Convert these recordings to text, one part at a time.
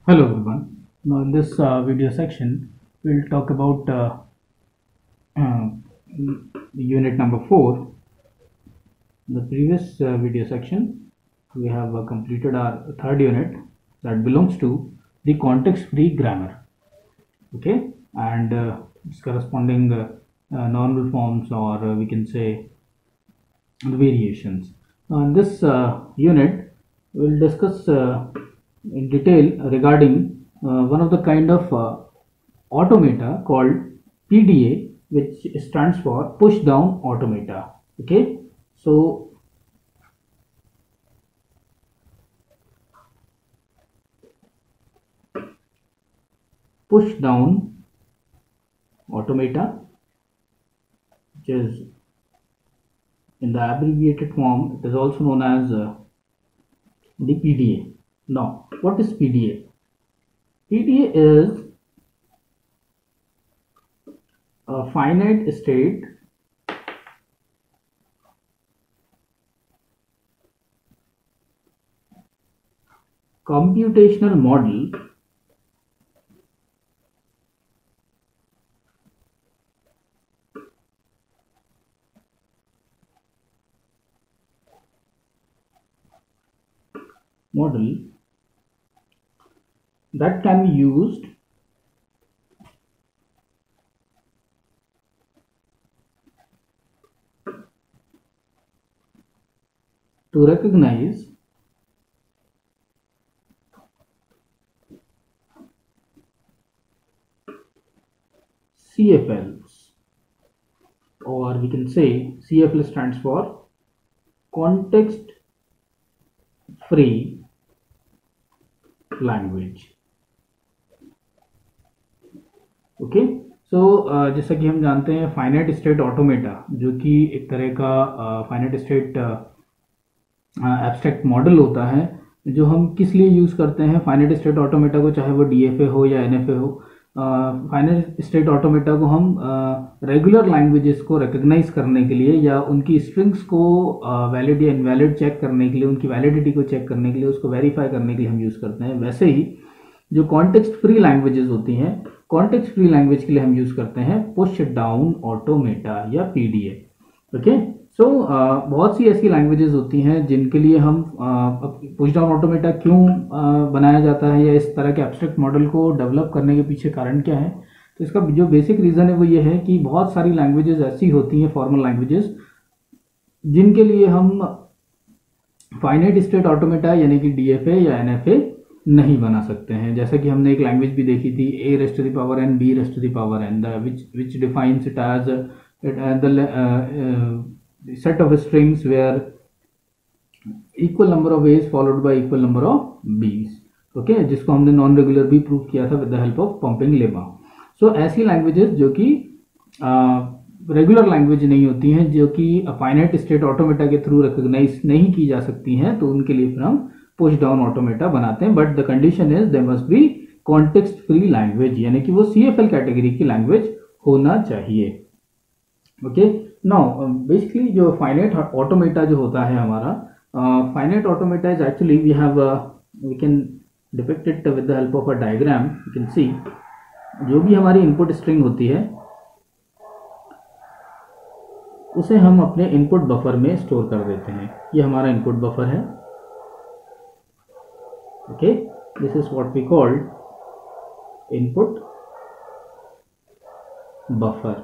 Hello everyone. Now in this video section, we'll talk about uh, unit number 4. The previous video section, we have completed our third unit that belongs to the context-free grammar. Okay, and its corresponding normal forms, or we can say the variations. Now in this unit, we'll discuss in detail regarding one of the kind of automata called PDA, which stands for push down automata. Okay, so push down automata, which is in the abbreviated form, it is also known as the PDA. Now, what is PDA? PDA is a finite state computational model that can be used to recognize CFLs, or we can say CFL stands for context free language. Okay, so जैसा कि हम जानते हैं finite state automata, जो कि एक तरह का फाइनाइट स्टेट एब्स्ट्रैक्ट मॉडल होता है, जो हम किस लिए यूज़ करते हैं फाइनाइट स्टेट ऑटोमेटा को, चाहे वो डीएफए हो या एनएफए हो। फाइनाइट स्टेट ऑटोमेटा को हम रेगुलर लैंग्वेजेस को रिकग्नाइज करने के लिए, या उनकी स्ट्रिंग्स को वैलिड या इनवैलिड चेक करने के लिए, उनकी वैलिडिटी को चेक करने के लिए, उसको वेरीफाई करने के लिए हम यूज़ करते हैं। वैसे ही जो कॉन्टेक्स्ट फ्री लैंग्वेजेस होती हैं, कॉन्टेक्स्ट फ्री लैंग्वेज के लिए हम यूज़ करते हैं पुश डाउन ऑटोमेटा या पीडीए। ओके, सो बहुत सी ऐसी लैंग्वेजेस होती हैं जिनके लिए हम पुश डाउन ऑटोमेटा क्यों बनाया जाता है, या इस तरह के एब्स्ट्रैक्ट मॉडल को डेवलप करने के पीछे कारण क्या है। तो इसका जो बेसिक रीज़न है वो ये है कि बहुत सारी लैंग्वेजेस ऐसी होती हैं, फॉर्मल लैंग्वेजेस, जिनके लिए हम फाइनाइट स्टेट ऑटोमेटा यानी कि डीएफए या एनएफए नहीं बना सकते हैं। जैसा कि हमने एक लैंग्वेज भी देखी थी, a raised to the power n b raised to the power n, which defines it as the set of strings where equal number of a's followed by equal number of b's। Okay, जिसको हमने non regular भी prove किया था with the help of pumping lemma. So ऐसी languages जो कि regular language नहीं होती हैं, जो कि फाइनाइट स्टेट ऑटोमेटा के थ्रू रिकॉग्नाइज नहीं की जा सकती हैं, तो उनके लिए फिर हम पुश डाउन ऑटोमेटा बनाते हैं। But the condition is they must be context free language, यानी कि वो सीएफएल कैटेगरी की लैंग्वेज होना चाहिए। ओके, नाउ बेसिकली जो फाइनाइट ऑटोमेटा जो होता है हमारा, finite automata is actually we can depict it with the help of a diagram. You can see, जो भी हमारी इनपुट स्ट्रिंग होती है उसे हम अपने इनपुट बफर में स्टोर कर देते हैं। ये हमारा इनपुट बफर है। Okay, this is what we call input buffer।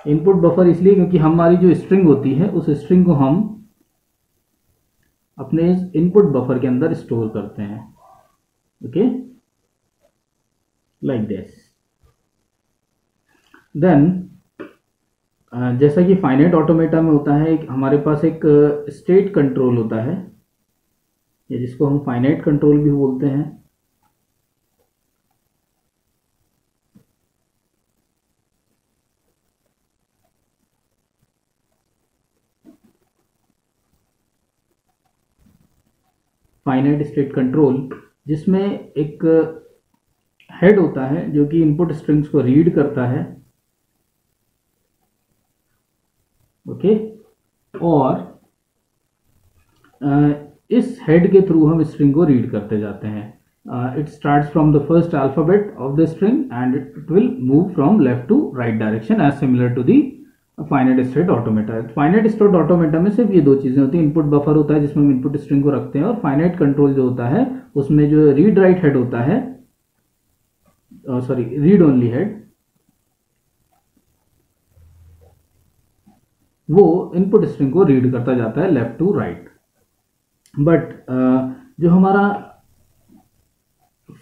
Input buffer इसलिए क्योंकि हमारी जो स्ट्रिंग होती है उस स्ट्रिंग को हम अपने इनपुट बफर के अंदर स्टोर करते हैं। Okay, like this. देन जैसा कि फाइनाइट ऑटोमेटा में होता है, हमारे पास एक स्टेट कंट्रोल होता है, या जिसको हम फाइनाइट कंट्रोल भी बोलते हैं। फाइनाइट स्टेट कंट्रोल, जिसमें एक हेड होता है जो कि इनपुट स्ट्रिंग्स को रीड करता है। ओके, और इस हेड के थ्रू हम स्ट्रिंग को रीड करते जाते हैं। It starts from the first alphabet of the string and it will move from left to right direction as similar to the finite state automata. Finite state automata में सिर्फ ये दो चीजें होती हैं, इनपुट बफर होता है जिसमें हम इनपुट स्ट्रिंग को रखते हैं, और फाइनाइट कंट्रोल जो होता है उसमें जो रीड राइट हेड होता है, सॉरी रीड ओनली हेड, वो इनपुट स्ट्रिंग को रीड करता जाता है लेफ्ट टू राइट। बट जो हमारा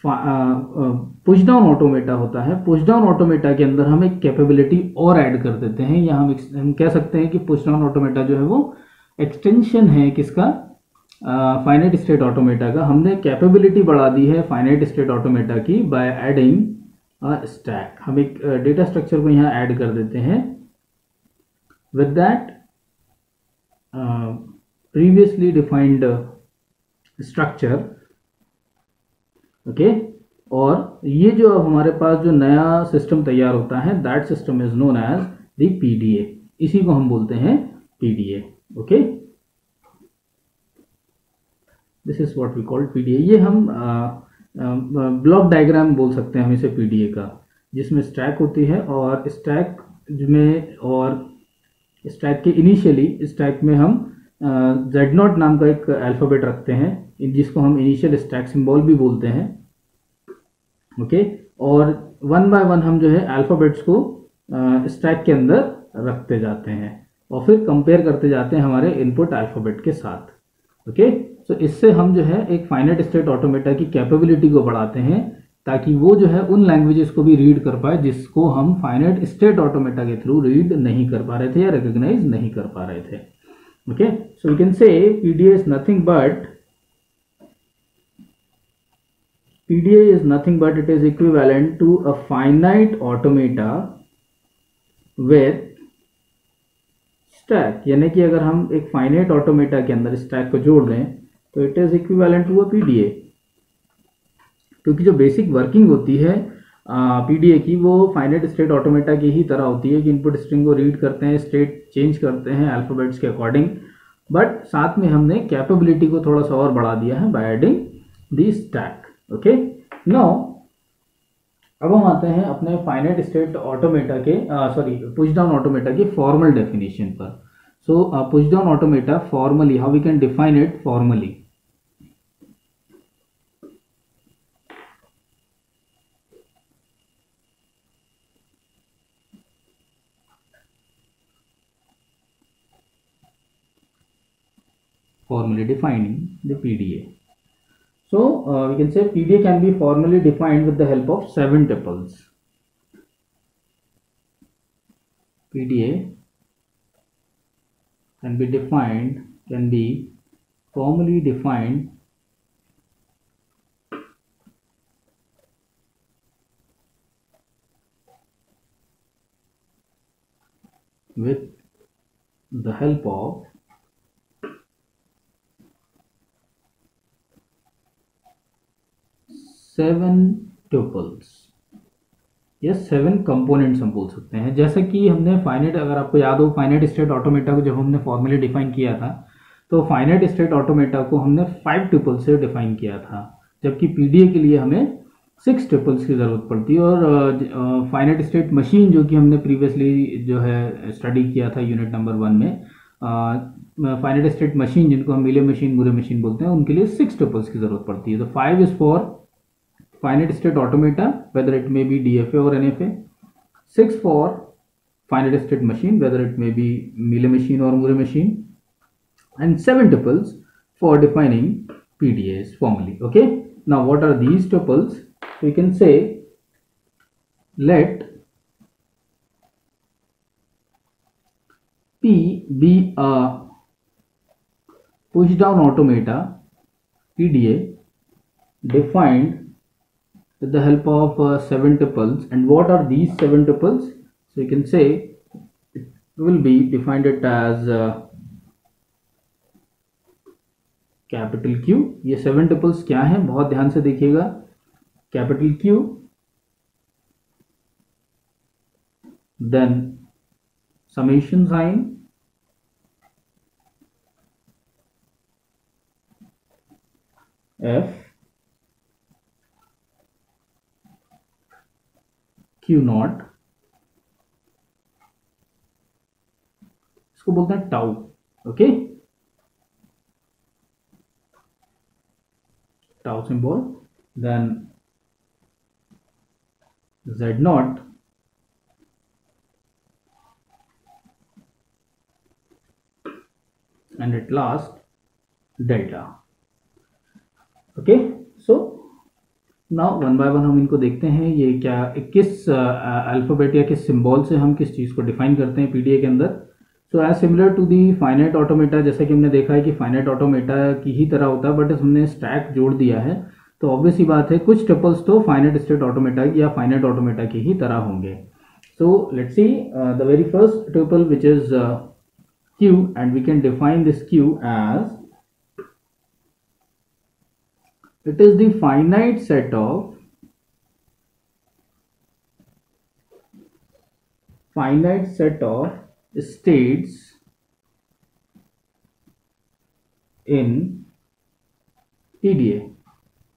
पुश डाउन ऑटोमेटा होता है, पुश डाउन ऑटोमेटा के अंदर हम एक कैपेबिलिटी और ऐड कर देते हैं, या हम कह सकते हैं कि पुश डाउन ऑटोमेटा जो है वो एक्सटेंशन है किसका, फाइनाइट स्टेट ऑटोमेटा का। हमने कैपेबिलिटी बढ़ा दी है फाइनाइट स्टेट ऑटोमेटा की बाय एडिंग स्टैक। हम एक डेटा स्ट्रक्चर को यहाँ ऐड कर देते हैं with that previously defined structure, okay. और ये जो अब हमारे पास जो नया सिस्टम तैयार होता है, that system is known as the PDA, इसी को हम बोलते हैं PDA, okay. This is what we call PDA. ये हम ब्लॉक डायग्राम बोल सकते हैं हम इसे पीडीए का, जिसमें स्टैक होती है और स्टैक में, और स्टैक के इनिशियली स्टैक में हम Z0 नाम का एक अल्फ़ाबेट रखते हैं, जिसको हम इनिशियल स्टैक सिंबल भी बोलते हैं, ओके। और वन बाय वन हम जो है अल्फ़ाबेट्स को स्टैक के अंदर रखते जाते हैं और फिर कंपेयर करते जाते हैं हमारे इनपुट अल्फ़ाबेट के साथ, ओके। सो इससे हम जो है एक फाइनाइट स्टेट ऑटोमेटा की कैपेबिलिटी को बढ़ाते हैं, ताकि वो जो है उन लैंग्वेजेस को भी रीड कर पाए जिसको हम फाइनाइट स्टेट ऑटोमेटा के थ्रू रीड नहीं कर पा रहे थे या रिकॉग्नाइज नहीं कर पा रहे थे, okay. So we can say PDA is nothing but it is equivalent to a finite automata with stack. यानी कि अगर हम एक फाइनाइट ऑटोमेटा के अंदर स्टैक को जोड़ दें तो it is equivalent to a PDA, क्योंकि जो बेसिक वर्किंग होती है पीडीए की, वो फाइनाइट स्टेट ऑटोमेटा की ही तरह होती है कि इनपुट स्ट्रिंग को रीड करते हैं, स्टेट चेंज करते हैं अल्फ़ाबेट्स के अकॉर्डिंग, बट साथ में हमने कैपेबिलिटी को थोड़ा सा और बढ़ा दिया है by adding the stack, okay. Now अब हम आते हैं अपने फाइनाइट स्टेट ऑटोमेटा के पुश डाउन ऑटोमेटा की फॉर्मल डेफिनेशन पर। So push down automata formally, how we can define it formally. Formally defining the PDA. So we can say PDA can be formally defined with the help of 7 tuples. PDA can be formally defined with the help of 7 tuples या 7 components हम बोल सकते हैं। जैसे कि हमने finite, अगर आपको याद हो, फाइनाइट स्टेट ऑटोमेटा को जब हमने फॉर्मली डिफाइन किया था तो फाइनाइट स्टेट ऑटोमेटा को हमने 5 ट्यूपल्स से डिफाइन किया था, जबकि पीडीए के लिए हमें 6 ट्यूपल्स की ज़रूरत पड़ती है। और फाइनाइट स्टेट मशीन जो कि हमने प्रीवियसली जो है स्टडी किया था यूनिट नंबर 1 में, फाइनाइट स्टेट मशीन जिनको हम मिले मशीन, मूरे मशीन बोलते हैं, उनके लिए 6 ट्यूपल्स की ज़रूरत पड़ती है। तो 5 is for finite state automata, whether it may be DFA or NFA, 6 for finite state machine, whether it may be Mealy machine or Moore machine, and 7 tuples for defining PDAs formally, okay. Now what are these tuples? We can say let P be a push down automata PDA defined with the help of 7 tuples. And what are these 7 tuples? So you can say it will be defined it as capital Q. ये 7 tuples क्या हैं, बहुत ध्यान से देखिएगा। Capital Q, then summation sign, F Q naught, इसको बोलते हैं टाउ। ओके, tau symbol, then z naught and at last delta। Okay, so now one by one हम इनको देखते हैं, ये क्या किस अल्फाबेट या किस सिंबल से हम किस चीज़ को डिफाइन करते हैं पीडीए के अंदर। So as similar to the finite automata, जैसा कि हमने देखा है कि फाइनाइट ऑटोमेटा की ही तरह होता है, बट हमने स्टैक जोड़ दिया है, तो ऑब्वियस ही बात है कुछ टपल्स तो फाइनाइट स्टेट ऑटोमेटा या फाइनाइट ऑटोमेटा की ही तरह होंगे। So let's see the very first tuple which is q, and we can define this q as it is the finite set of states in PDA।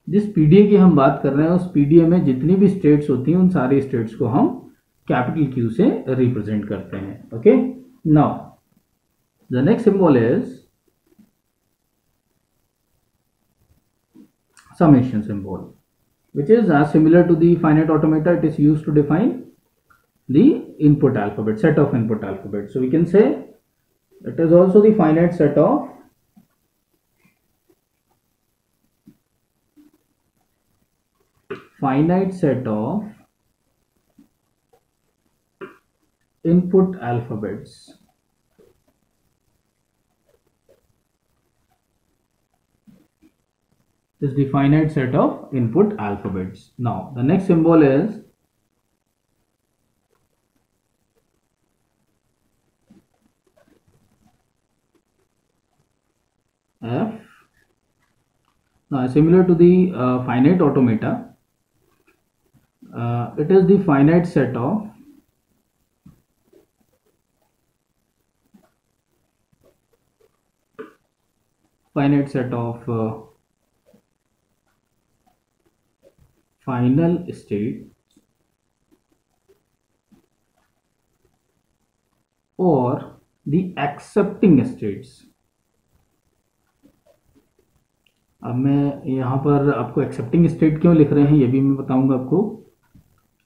जिस PDA की हम बात कर रहे हैं उस PDA में जितनी भी स्टेट्स होती हैं उन सारी स्टेट्स को हम कैपिटल Q से रिप्रेजेंट करते हैं। Okay, now the next symbol is summation symbol, which is as similar to the finite automata. It is used to define the input alphabet, set of input alphabet. So we can say it is also the finite set of input alphabets. Is the finite set of input alphabets. Now the next symbol is F. Now similar to the finite automata, it is the finite set of final state or the accepting states। अब मैं यहाँ पर आपको accepting state क्यों लिख रहे हैं ये भी मैं बताऊंगा आपको।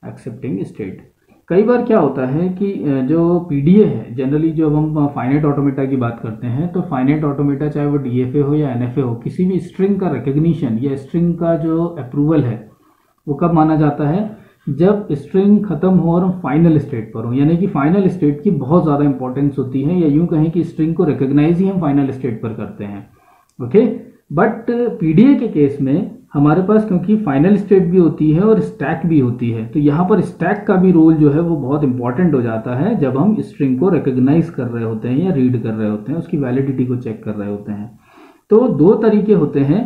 एक्सेप्टिंग स्टेट, कई बार क्या होता है कि जो पीडीए है, जनरली जब हम फाइनाइट ऑटोमेटा की बात करते हैं तो फाइनाइट ऑटोमेटा चाहे वो डीएफए हो या एनएफए हो, किसी भी स्ट्रिंग का रिकग्निशन या स्ट्रिंग का जो अप्रूवल है वो कब माना जाता है, जब स्ट्रिंग खत्म हो और फाइनल स्टेट पर हो, यानी कि फाइनल स्टेट की बहुत ज़्यादा इंपॉर्टेंस होती है, या यूं कहें कि स्ट्रिंग को रिकग्नाइज ही हम फाइनल स्टेट पर करते हैं। ओके, बट पीडीए के केस में हमारे पास क्योंकि फाइनल स्टेट भी होती है और स्टैक भी होती है, तो यहाँ पर स्टैक का भी रोल जो है वो बहुत इंपॉर्टेंट हो जाता है जब हम स्ट्रिंग को रिकग्नाइज कर रहे होते हैं या रीड कर रहे होते हैं, उसकी वैलिडिटी को चेक कर रहे होते हैं। तो दो तरीके होते हैं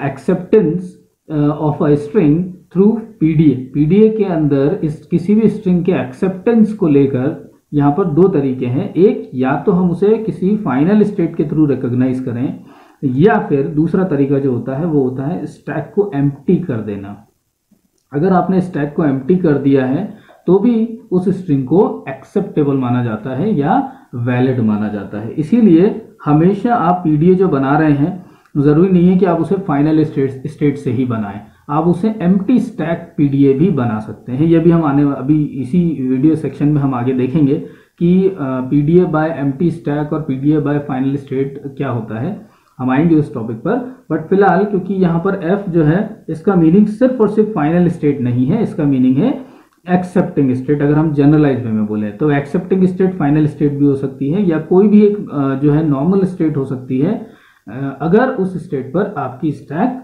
acceptance of a string through PDA. PDA के अंदर इस किसी भी स्ट्रिंग के एक्सेप्टेंस को लेकर यहाँ पर दो तरीके हैं, एक या तो हम उसे किसी फाइनल स्टेट के थ्रू रिकॉग्नाइज करें, या फिर दूसरा तरीका जो होता है वो होता है स्टैक को एम्प्टी कर देना। अगर आपने स्टैक को एम्प्टी कर दिया है तो भी उस स्ट्रिंग को एक्सेप्टेबल माना जाता है या वैलिड माना जाता है। इसीलिए हमेशा आप पीडीए जो बना रहे हैं जरूरी नहीं है कि आप उसे फाइनल स्टेट से ही बनाएं, आप उसे एम्प्टी स्टैक पीडीए भी बना सकते हैं। यह भी हम अभी इसी वीडियो सेक्शन में हम आगे देखेंगे कि पीडीए बाय एम्प्टी स्टैक और पीडीए बाय फाइनल स्टेट क्या होता है, हम आएंगे उस टॉपिक पर। बट फिलहाल क्योंकि यहाँ पर एफ जो है इसका मीनिंग सिर्फ और सिर्फ फाइनल स्टेट नहीं है, इसका मीनिंग है एक्सेप्टिंग स्टेट। अगर हम जनरलाइज वे में बोले तो एक्सेप्टिंग स्टेट फाइनल स्टेट भी हो सकती है, या कोई भी एक जो है नॉर्मल स्टेट हो सकती है, अगर उस स्टेट पर आपकी स्टैक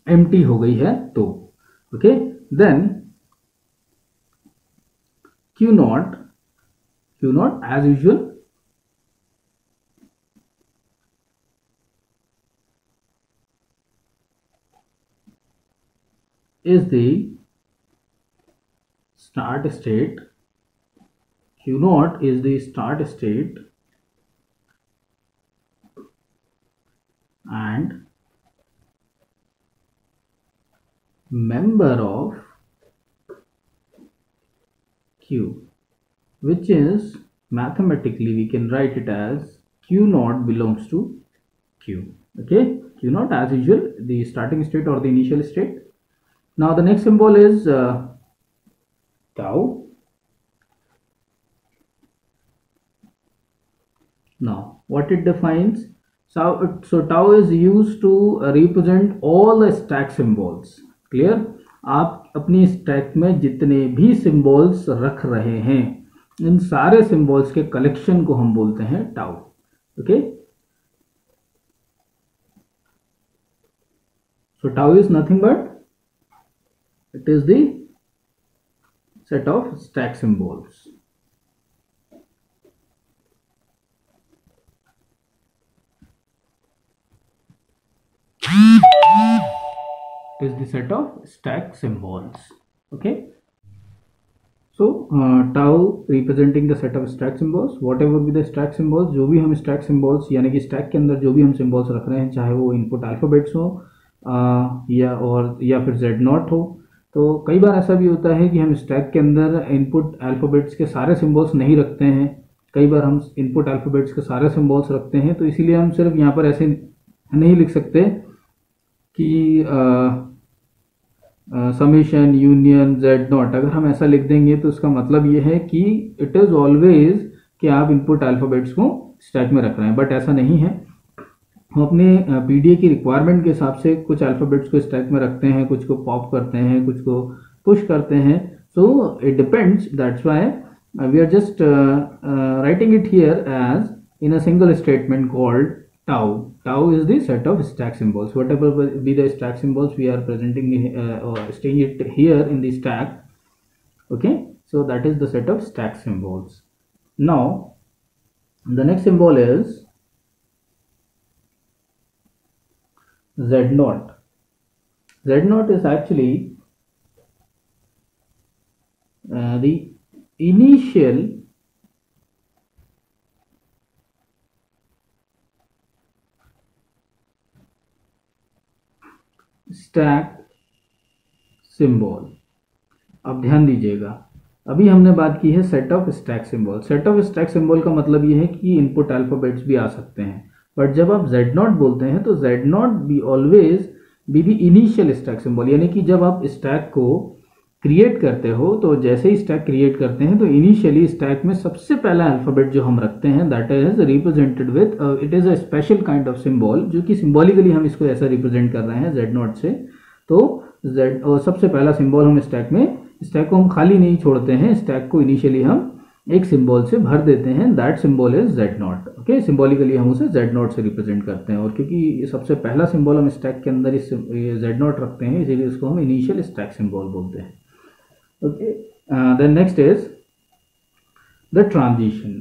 एम्प्टी हो गई है तो। Okay, then Q naught as usual is the start state. Q naught is the start state and member of Q, which is mathematically we can write it as Q naught belongs to Q. Okay, Q naught as usual the starting state or the initial state. Now the next symbol is tau. Now what it defines, so tau is used to represent all the stack symbols. Clear? आप अपनी stack में जितने भी symbols रख रहे हैं इन सारे symbols के कलेक्शन को हम बोलते हैं tau. Okay, so tau is nothing but it is the set of stack symbols. It is the set of stack symbols. Okay, so tau representing the set of stack symbols. Whatever be the stack symbols, जो भी हम stack symbols यानी कि stack के अंदर जो भी हम symbols रख रहे हैं, चाहे वो input alphabets हो या फिर Z0 हो, तो कई बार ऐसा भी होता है कि हम स्टैक के अंदर इनपुट अल्फ़ाबेट्स के सारे सिंबल्स नहीं रखते हैं. कई बार हम इनपुट अल्फ़ाबेट्स के सारे सिंबल्स रखते हैं, तो इसीलिए हम सिर्फ यहाँ पर ऐसे नहीं लिख सकते कि समेशन यूनियन Z0. अगर हम ऐसा लिख देंगे तो उसका मतलब ये है कि इट इज़ ऑलवेज कि आप इनपुट अल्फ़ाबेट्स को स्टैक में रख रहे हैं, बट ऐसा नहीं है. हम अपने पीडीए की रिक्वायरमेंट के हिसाब से कुछ अल्फ़ाबेट्स को स्टैक में रखते हैं, कुछ को पॉप करते हैं, कुछ को पुश करते हैं. So it depends. That's why we are just writing it here as in a single statement called tau. Tau is the set of stack symbols. Whatever be the stack symbols, we are presenting or staying it here in the stack. Okay, so that is the set of stack symbols. Now the next symbol is Z0. Z0 is actually the initial stack symbol. अब ध्यान दीजिएगा, अभी हमने बात की है set of stack symbol. Set of stack symbol का मतलब ये है कि इनपुट अल्फ़ाबेट्स भी आ सकते हैं, बट जब आप Z0 बोलते हैं तो Z0 be always be the initial stack symbol. यानी कि जब आप स्टैक को क्रिएट करते हो तो जैसे ही स्टैक क्रिएट करते हैं तो इनिशियली स्टैक में सबसे पहला अल्फ़ाबेट जो हम रखते हैं that is represented with it is a special kind of symbol, जो कि सिंबॉलिकली हम इसको ऐसा रिप्रेजेंट कर रहे हैं Z0 से. तो Z और सबसे पहला सिंबल हम स्टैक को हम खाली नहीं छोड़ते हैं, स्टैक को इनिशियली हम एक सिंबल से भर देते हैं. That symbol is Z0. Okay, symbolically हम उसे Z0 से रिप्रेजेंट करते हैं, और क्योंकि ये सबसे पहला सिंबल हम स्टैक के अंदर इस Z0 रखते हैं, इसीलिए इसको हम इनिशियल स्टैक सिंबल बोलते हैं. Okay, then next is the transition.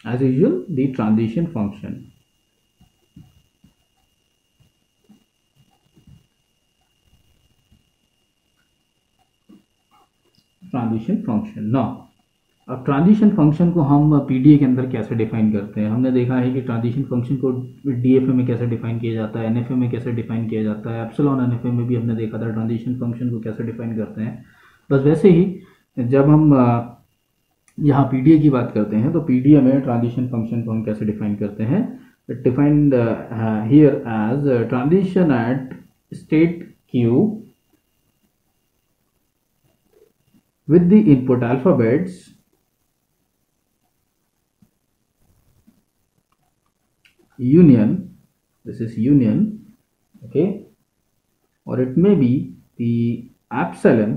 As usual, the transition function. Transition function. Now अब ट्रांजिशन फंक्शन को हम पीडीए के अंदर कैसे डिफाइन करते हैं. हमने देखा है कि ट्रांजिशन फंक्शन को डीएफए में कैसे डिफाइन किया जाता है, एनएफए में कैसे डिफाइन किया जाता है, एप्सिलॉन एनएफए में भी हमने देखा था ट्रांजिशन फंक्शन को कैसे डिफाइन करते हैं. बस वैसे ही जब हम यहाँ पीडीए की बात करते हैं तो पीडीए में ट्रांजिशन फंक्शन को हम कैसे डिफाइन करते हैं. Defined here as transition at state Q with the input alphabets union, this is union, okay, or it may be the epsilon,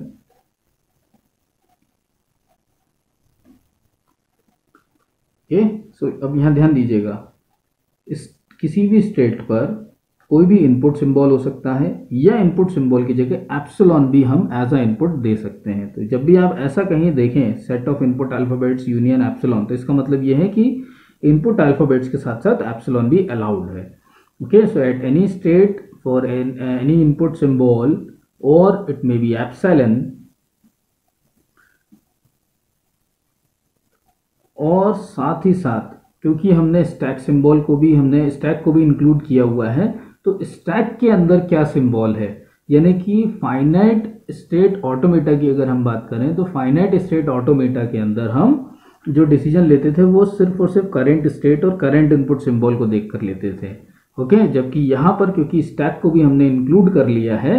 okay. So अब यहाँ ध्यान दीजिएगा, इस किसी भी स्टेट पर कोई भी इनपुट सिंबल हो सकता है, या इनपुट सिंबल की जगह एप्सिलॉन भी हम एज अ इनपुट दे सकते हैं. तो जब भी आप ऐसा कहीं देखें set of input alphabets union epsilon, तो इसका मतलब ये है कि इनपुट अल्फ़ाबेट्स के साथ साथ एप्सिलॉन भी अलाउड है. Okay, so at any state for any input symbol और इट मे बी एप्सिलॉन, और साथ ही साथ क्योंकि हमने स्टैक को भी इंक्लूड किया हुआ है, तो स्टैक के अंदर क्या सिंबल है, यानी कि फाइनाइट स्टेट ऑटोमेटा की अगर हम बात करें तो फाइनाइट स्टेट ऑटोमेटा के अंदर हम जो डिसीजन लेते थे वो सिर्फ और सिर्फ करंट स्टेट और करंट इनपुट सिंबल को देख कर लेते थे। ओके, जबकि यहाँ पर क्योंकि स्टैक को भी हमने इंक्लूड कर लिया है,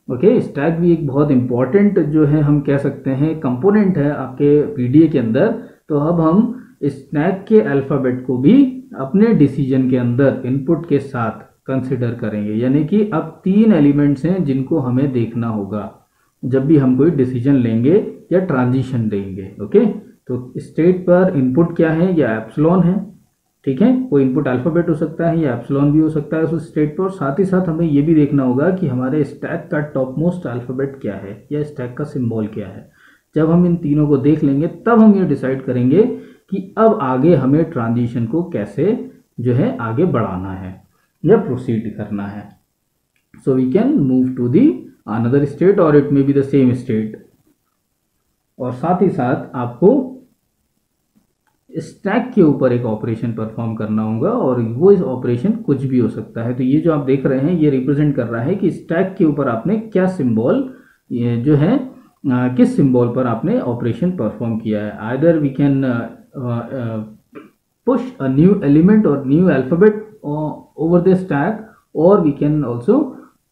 ओके, स्टैक भी एक बहुत इंपॉर्टेंट जो है हम कह सकते हैं कंपोनेंट है आपके पीडीए के अंदर, तो अब हम स्टैक के अल्फ़ाबेट को भी अपने डिसीजन के अंदर इनपुट के साथ कंसिडर करेंगे। यानी कि अब 3 एलिमेंट्स हैं जिनको हमें देखना होगा जब भी हम कोई डिसीजन लेंगे या ट्रांजिशन देंगे। ओके, तो स्टेट पर इनपुट क्या है, या एप्सिलॉन है, ठीक है, कोई इनपुट अल्फ़ाबेट हो सकता है या एप्सिलॉन भी हो सकता है उस स्टेट पर। साथ ही साथ हमें ये भी देखना होगा कि हमारे स्टैक का टॉप मोस्ट अल्फ़ाबेट क्या है या स्टैक का सिंबल क्या है। जब हम इन तीनों को देख लेंगे तब हम ये डिसाइड करेंगे कि अब आगे हमें ट्रांजिशन को कैसे जो है आगे बढ़ाना है या प्रोसीड करना है। So we can move to the another state or it may be the same state. और साथ ही साथ आपको स्टैक के ऊपर एक ऑपरेशन परफॉर्म करना होगा और वो इस ऑपरेशन कुछ भी हो सकता है। तो ये जो आप देख रहे हैं ये रिप्रेजेंट कर रहा है कि स्टैक के ऊपर आपने क्या सिंबल जो है किस सिंबल पर आपने ऑपरेशन परफॉर्म किया है। Either we can push a new element or new alphabet over the stack or we can also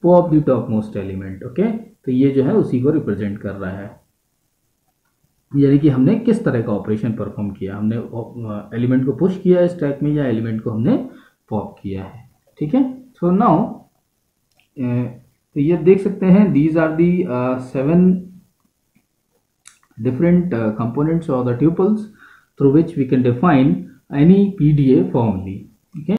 pop the top most element. Okay, तो ये जो है उसी को रिप्रेजेंट कर रहा है, यानी कि हमने किस तरह का ऑपरेशन परफॉर्म किया, हमने एलिमेंट को पुश किया है स्टैक में या एलिमेंट को हमने पॉप किया है। ठीक है, सो नाउ तो ये देख सकते हैं these are the 7 different components or the tuples through which we can define any PDA formally. Okay.